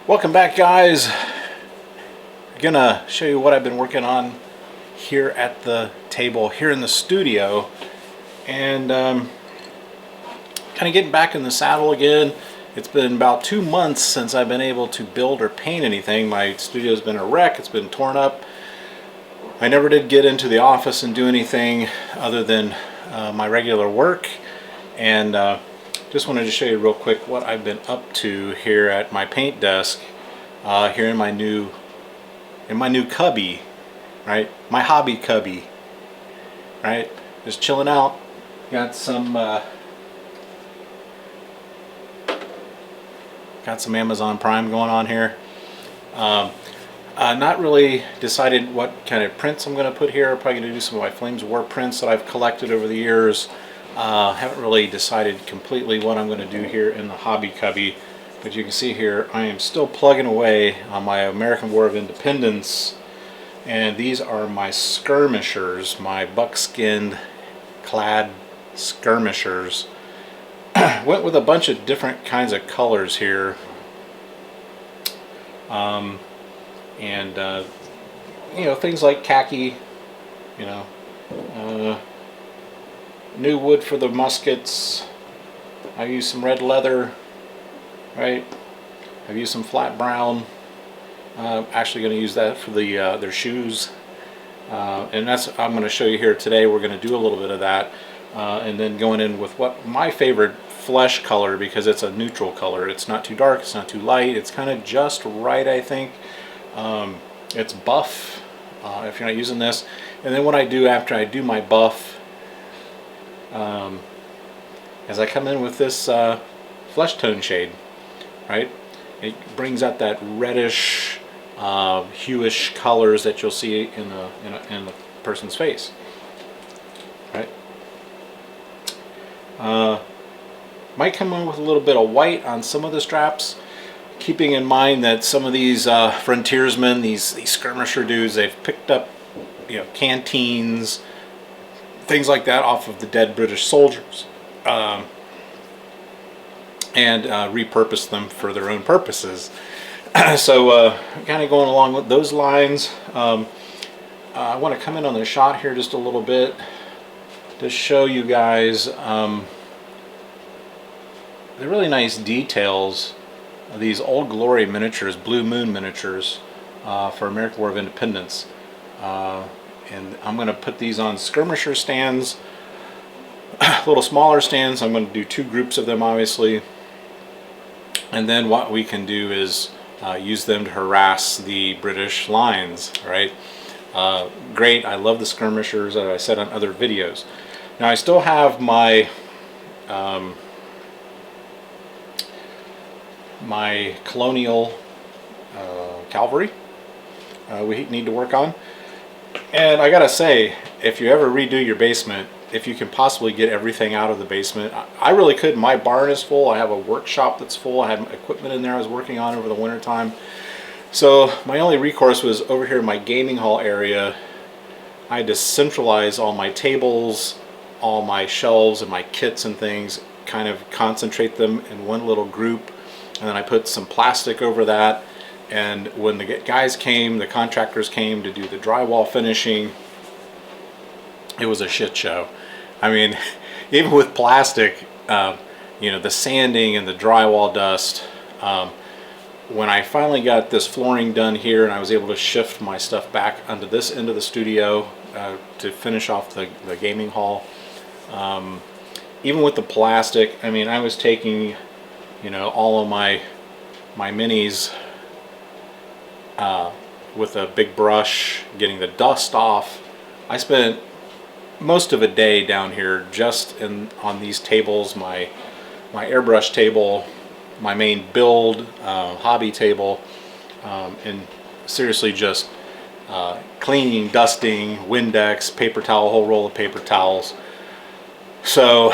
Welcome back, guys. I'm gonna show you what I've been working on here at the table here in the studio, and kind of getting back in the saddle again. It's been about 2 months since I've been able to build or paint anything. My studio's been a wreck. It's been torn up. I never did get into the office and do anything other than my regular work, and just wanted to show you real quick what I've been up to here at my paint desk, here in my new cubby, right? My hobby cubby, right? Just chilling out. Got some Amazon Prime going on here. Not really decided what kind of prints I'm going to put here. I'm probably going to do some of my Flames War prints that I've collected over the years. Haven't really decided completely what I'm going to do here in the hobby cubby, but you can see here I am still plugging away on my American War of Independence, and these are my skirmishers, my buckskin clad skirmishers. Went with a bunch of different kinds of colors here, and you know, things like khaki, you know, new wood for the muskets. I used some red leather, right? I've used some flat brown. Actually going to use that for the their shoes, and that's I'm going to show you here today. We're going to do a little bit of that, and then going in with what my favorite flesh color, because it's a neutral color. It's not too dark, it's not too light, it's kind of just right, I think. It's buff if you're not using this. And then what I do after I do my buff, as I come in with this flesh tone shade, right? It brings out that reddish, hueish colors that you'll see in the person's face, right? Might come in with a little bit of white on some of the straps, keeping in mind that some of these frontiersmen, these skirmisher dudes, they've picked up, you know, canteens, things like that off of the dead British soldiers, and repurposed them for their own purposes. So kind of going along with those lines, I want to come in on the shot here just a little bit to show you guys the really nice details of these Old Glory miniatures, Blue Moon miniatures, for American War of Independence. And I'm going to put these on skirmisher stands, little smaller stands. I'm going to do 2 groups of them, obviously. And then what we can do is use them to harass the British lines, right? Great, I love the skirmishers, as I said on other videos. Now I still have my my colonial cavalry we need to work on. And I gotta say, if you ever redo your basement, if you can possibly get everything out of the basement, I really could. My barn is full. I have a workshop that's full. I had equipment in there I was working on over the winter time. So my only recourse was over here in my gaming hall area. I had to centralize all my tables, all my shelves and my kits and things, kind of concentrate them in one little group, and then I put some plastic over that. And when the guys came, the contractors came to do the drywall finishing, it was a shit show. I mean, even with plastic, you know, the sanding and the drywall dust. When I finally got this flooring done here and I was able to shift my stuff back onto this end of the studio to finish off the gaming hall, even with the plastic, I mean, I was taking, you know, all of my minis with a big brush, getting the dust off. I spent most of a day down here just on these tables, my airbrush table, my main build hobby table, and seriously just cleaning, dusting, Windex, paper towel, a whole roll of paper towels. So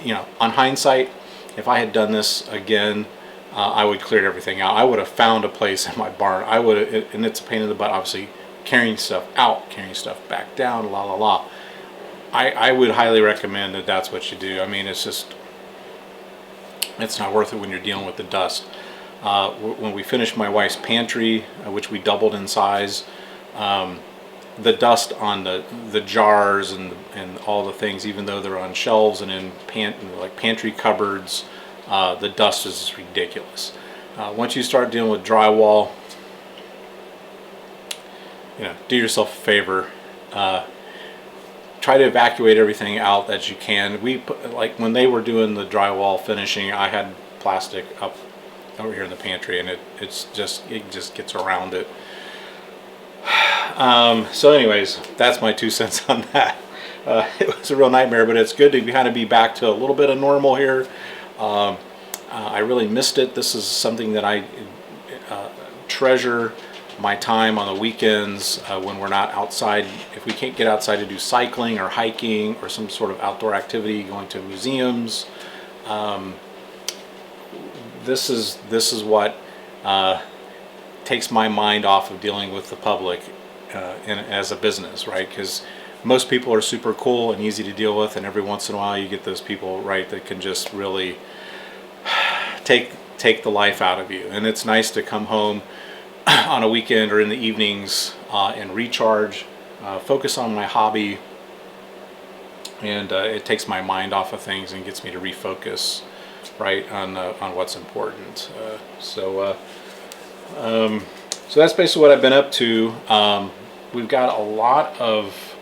you know, on hindsight, if I had done this again, I would clear everything out. I would have found a place in my barn. I would have, and it's a pain in the butt, obviously, carrying stuff out, carrying stuff back down, la la la. I would highly recommend that that's what you do. I mean, it's just, it's not worth it when you're dealing with the dust. When we finished my wife's pantry, which we doubled in size, the dust on the jars and all the things, even though they're on shelves and in like pantry cupboards, the dust is ridiculous. Once you start dealing with drywall, do yourself a favor. Try to evacuate everything out that you can. Like when they were doing the drywall finishing, I had plastic up over here in the pantry, and it just gets around it. So anyways, that's my 2 cents on that. It was a real nightmare, but it's good to kind of be back to a little bit of normal here. I really missed it. This is something that I treasure, my time on the weekends when we're not outside. If we can't get outside to do cycling or hiking or some sort of outdoor activity, going to museums, this is what takes my mind off of dealing with the public as a business, right? Because most people are super cool and easy to deal with, and every once in a while you get those people, right, that can just really take the life out of you. And it's nice to come home on a weekend or in the evenings and recharge, focus on my hobby, and it takes my mind off of things and gets me to refocus, right, on what's important. So that's basically what I've been up to. We've got a lot of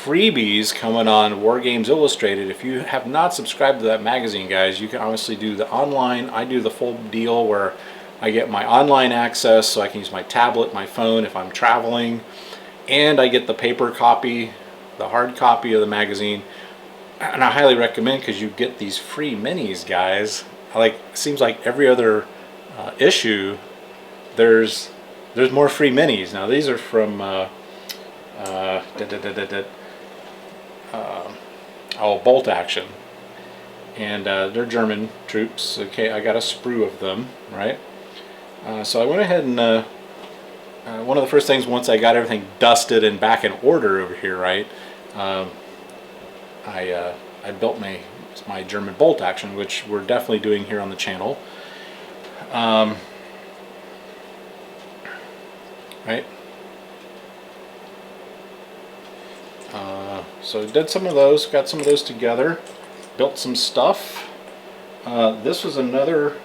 freebies coming on War Games Illustrated. If you have not subscribed to that magazine, guys, you can obviously do the online. I do the full deal where I get my online access, so I can use my tablet, my phone if I'm traveling, and I get the paper copy, the hard copy of the magazine. And I highly recommend, because you get these free minis, guys. It seems like every other issue there's more free minis. Now these are from Bolt Action, and they're German troops. Okay, I got a sprue of them, right? So I went ahead and one of the first things, once I got everything dusted and back in order over here, right, I built my German Bolt Action, which we're definitely doing here on the channel. Right. So did some of those, got some of those together, built some stuff. This was another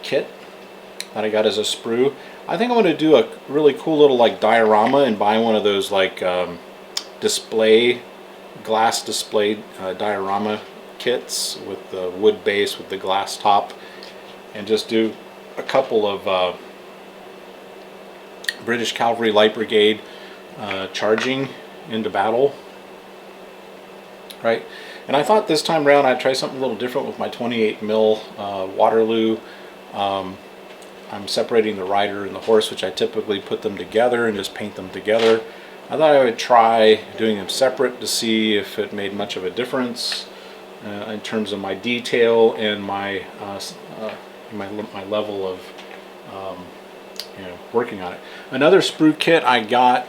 kit that I got as a sprue. I think I'm going to do a really cool little diorama and buy one of those glass display diorama kits with the wood base with the glass top, and just do a couple of British Cavalry Light Brigade charging into battle, right? And I thought this time around I'd try something a little different with my 28 mil Waterloo. I'm separating the rider and the horse, which I typically put them together and just paint them together. I thought I would try doing them separate to see if it made much of a difference in terms of my detail and my my level of working on it. Another sprue kit I got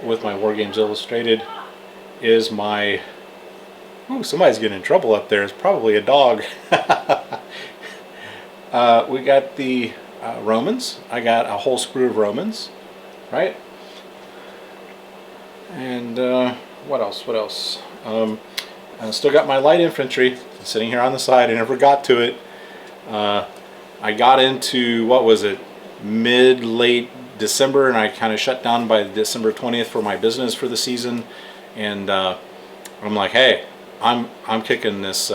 with my War Games Illustrated is my... Ooh, somebody's getting in trouble up there. It's probably a dog. We got the Romans. I got a whole sprue of Romans, right? And what else? I still got my light infantry sitting here on the side. I never got to it. I got into, what was it, late December, and I kind of shut down by December 20th for my business for the season. And I'm like, hey, I'm kicking this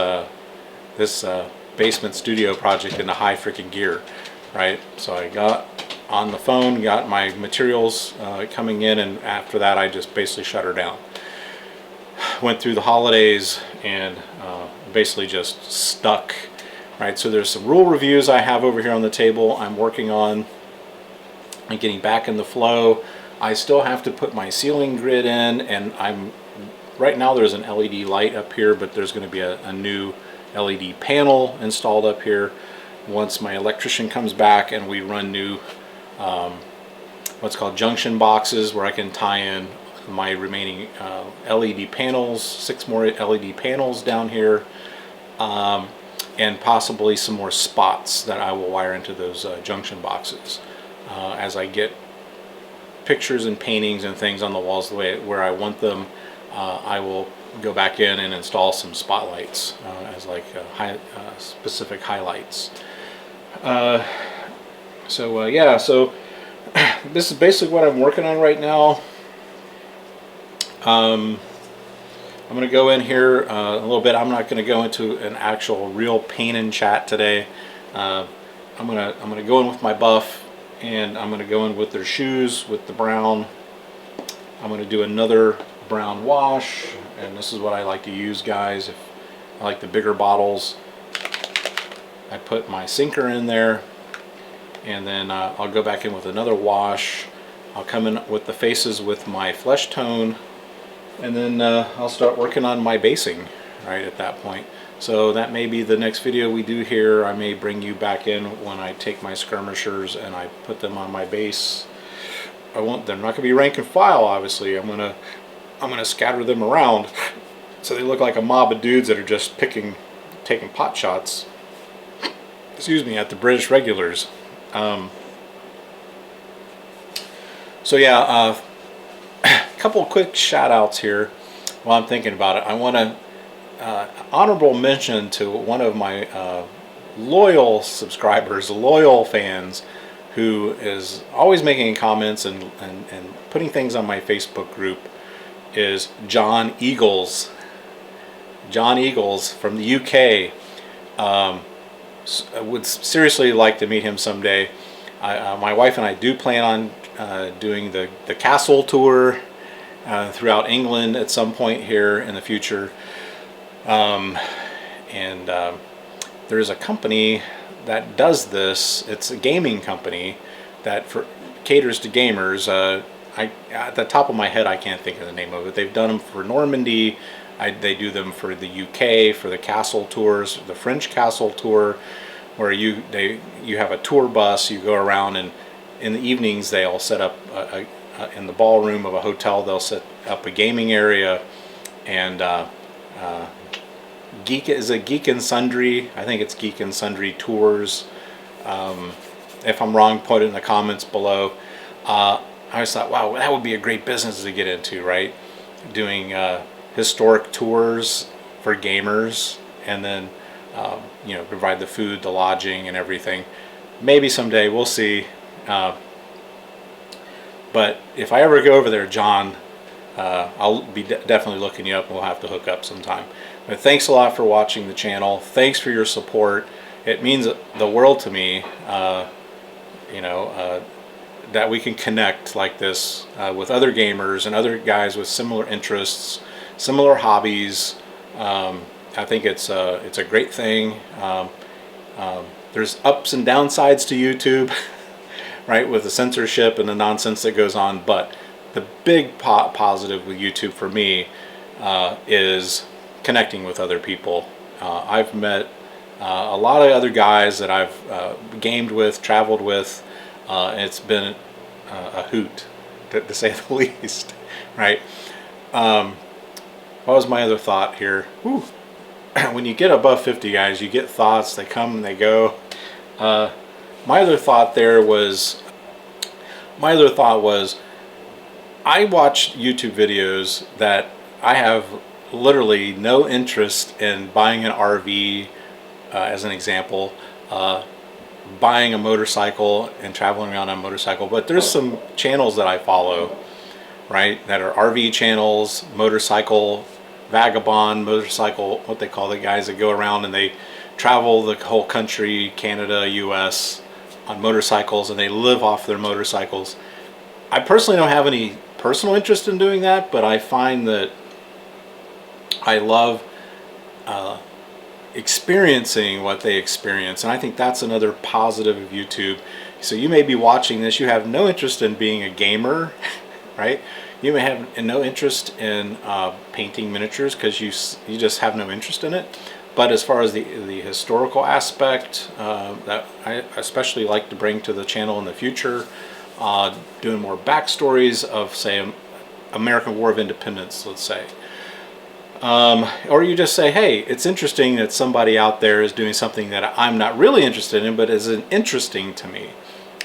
basement studio project into high freaking gear, right? So I got on the phone, got my materials coming in, and after that I just basically shut her down. Went through the holidays and basically just stuck, right? So there's some rule reviews I have over here on the table I'm working on and getting back in the flow. I still have to put my ceiling grid in, and right now there's an LED light up here, but there's going to be a new LED panel installed up here once my electrician comes back and we run new what's called junction boxes, where I can tie in my remaining LED panels, 6 more LED panels down here. and possibly some more spots that I will wire into those junction boxes as I get pictures and paintings and things on the walls the way where I want them. I will go back in and install some spotlights as like specific highlights. Yeah, so this is basically what I'm working on right now. I'm going to go in here a little bit. I'm not going to go into an actual real paint and chat today. I'm gonna go in with my buff, and I'm going to go in with their shoes with the brown. I'm going to do another brown wash, and this is what I like to use, guys. If I like the bigger bottles, I put my sinker in there, and then I'll go back in with another wash. I'll come in with the faces with my flesh tone, and then I'll start working on my basing right at that point. So that may be the next video we do here. I may bring you back in when I take my skirmishers and I put them on my base. They're not going to be rank and file, obviously. I'm gonna scatter them around so they look like a mob of dudes that are just taking pot shots, excuse me, at the British regulars. So yeah, a couple quick shout outs here while I'm thinking about it. I want to honorable mention to one of my loyal subscribers, loyal fans, who is always making comments and putting things on my Facebook group, is John Eagles. John Eagles from the UK. I would seriously like to meet him someday. My wife and I do plan on doing the castle tour throughout England at some point here in the future. There is a company that does this. It's a gaming company that caters to gamers. At the top of my head, I can't think of the name of it. They've done them for Normandy. They do them for the UK, for the castle tours, the French castle tour, where you have a tour bus. You go around, and in the evenings they'll set up in the ballroom of a hotel. They'll set up a gaming area, and Geek and Sundry. I think it's Geek and Sundry Tours. If I'm wrong, put it in the comments below. I always thought, wow, that would be a great business to get into, right? Doing historic tours for gamers, and then provide the food, the lodging, and everything. Maybe someday, we'll see. But if I ever go over there, John, I'll be definitely looking you up, and we'll have to hook up sometime. But thanks a lot for watching the channel. Thanks for your support. It means the world to me, that we can connect like this with other gamers and other guys with similar interests, similar hobbies. I think it's a great thing. There's ups and downsides to YouTube, right, with the censorship and the nonsense that goes on. But the big positive with YouTube for me is connecting with other people. I've met a lot of other guys that I've gamed with, traveled with. It's been a hoot, to say the least, right? What was my other thought here? Whew. When you get above 50, guys, you get thoughts. They come and they go. My other thought was, I watch YouTube videos that I have literally no interest in buying an RV, as an example, buying a motorcycle and traveling around on a motorcycle. But there's some channels that I follow, right, that are RV channels, motorcycle vagabond, motorcycle, what they call the guys that go around and they travel the whole country, Canada, US, on motorcycles, and they live off their motorcycles. I personally don't have any personal interest in doing that, but I find that I love experiencing what they experience, and I think that's another positive of YouTube. So you may be watching this, you have no interest in being a gamer, right? You may have no interest in painting miniatures because you just have no interest in it. But as far as the historical aspect that I especially like to bring to the channel in the future, doing more backstories of, say, American War of Independence, let's say. Or you just say, hey, it's interesting that somebody out there is doing something that I'm not really interested in, but is interesting to me,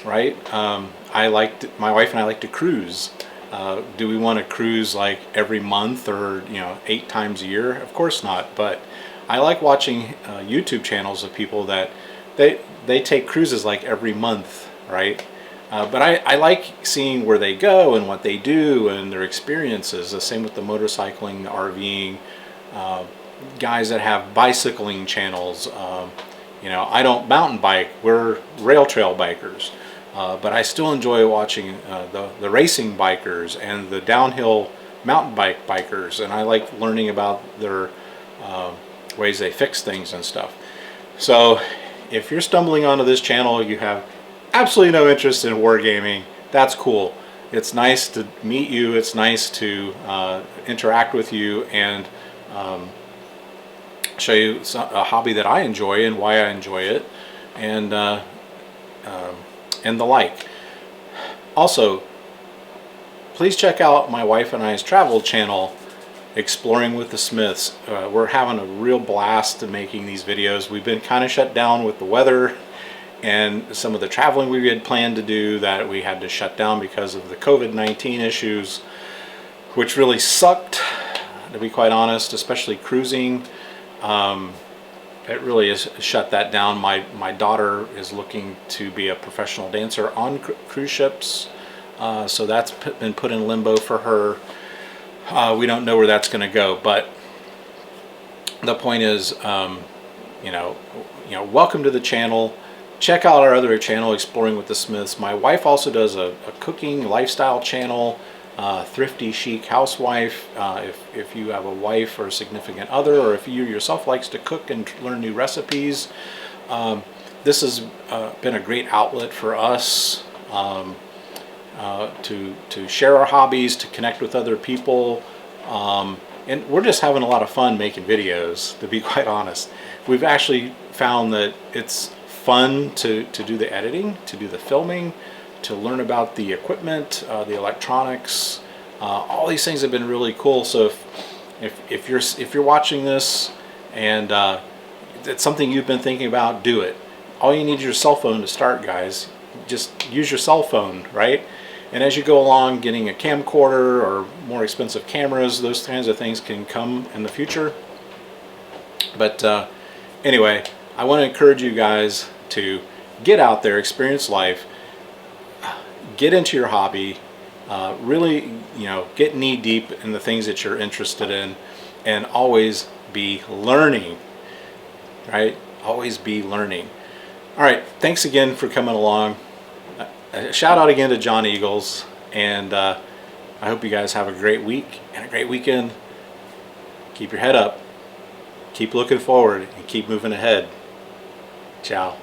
right? My wife and I like to cruise. Do we want to cruise like every month or 8 times a year? Of course not. But I like watching YouTube channels of people that they take cruises like every month, right? But I like seeing where they go and what they do and their experiences. The same with the motorcycling, the RVing, guys that have bicycling channels. I don't mountain bike. We're rail trail bikers. But I still enjoy watching the racing bikers and the downhill mountain bike bikers. And I like learning about their ways they fix things and stuff. So if you're stumbling onto this channel, you have absolutely no interest in wargaming, that's cool. It's nice to meet you. It's nice to interact with you and show you a hobby that I enjoy and why I enjoy it, and the like. Also, please check out my wife and I's travel channel, Exploring with the Smiths. We're having a real blast making these videos. We've been kind of shut down with the weather and some of the traveling we had planned to do that we had to shut down because of the COVID-19 issues, which really sucked, to be quite honest, especially cruising. It really has shut that down. My daughter is looking to be a professional dancer on cruise ships, so that's been put in limbo for her. We don't know where that's going to go, but the point is, welcome to the channel. Check out our other channel, Exploring with the Smiths. My wife also does a cooking lifestyle channel, Thrifty Chic Housewife. If you have a wife or a significant other, or if you yourself likes to cook and learn new recipes, this has been a great outlet for us to share our hobbies, to connect with other people, and we're just having a lot of fun making videos, to be quite honest. We've actually found that it's fun to do the editing, to do the filming, to learn about the equipment, the electronics. All these things have been really cool. So if you're watching this and it's something you've been thinking about, do it. All you need is your cell phone to start, guys. Just use your cell phone, right? And as you go along, getting a camcorder or more expensive cameras, those kinds of things can come in the future. But anyway, I want to encourage you guys to get out there, experience life, get into your hobby, really, get knee deep in the things that you're interested in, and always be learning, right? Always be learning. All right, thanks again for coming along. A shout out again to John Eagles, and I hope you guys have a great week and a great weekend. Keep your head up, keep looking forward, and keep moving ahead. Ciao.